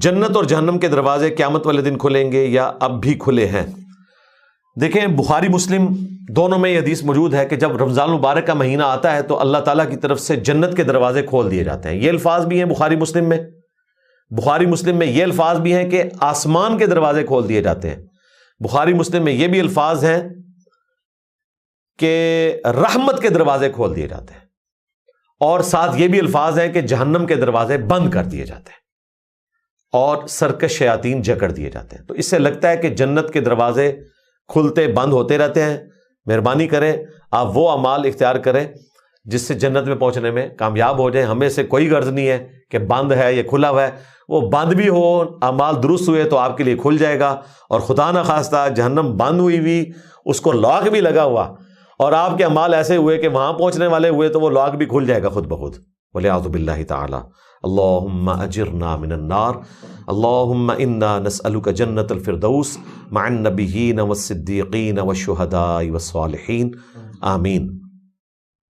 جنت اور جہنم کے دروازے قیامت والے دن کھلیں گے یا اب بھی کھلے ہیں؟ دیکھیں بخاری مسلم دونوں میں یہ حدیث موجود ہے کہ جب رمضان المبارک کا مہینہ آتا ہے تو اللہ تعالیٰ کی طرف سے جنت کے دروازے کھول دیے جاتے ہیں. یہ الفاظ بھی ہیں بخاری مسلم میں. بخاری مسلم میں یہ الفاظ بھی ہیں کہ آسمان کے دروازے کھول دیے جاتے ہیں. بخاری مسلم میں یہ بھی الفاظ ہیں کہ رحمت کے دروازے کھول دیے جاتے ہیں، اور ساتھ یہ بھی الفاظ ہیں کہ جہنم کے دروازے بند کر دیے جاتے ہیں اور سرکش شیاطین جکڑ دیے جاتے ہیں. تو اس سے لگتا ہے کہ جنت کے دروازے کھلتے بند ہوتے رہتے ہیں. مہربانی کریں آپ وہ اعمال اختیار کریں جس سے جنت میں پہنچنے میں کامیاب ہو جائیں. ہمیں سے کوئی غرض نہیں ہے کہ بند ہے یہ کھلا ہوا ہے. وہ بند بھی ہو، اعمال درست ہوئے تو آپ کے لیے کھل جائے گا، اور خدا نہ خواستہ جہنم بند ہوئی ہوئی، اس کو لاک بھی لگا ہوا، اور آپ کے اعمال ایسے ہوئے کہ وہاں پہنچنے والے ہوئے تو وہ لاک بھی کھل جائے گا خود بخود. وَلِعَوْذُ بِاللَّهِ تَعَالَى. اللہم اجرنا من النار. اللہم انا نسألک جنت الفردوس مع النبیین والصدیقین والشہداء والصالحین. آمین.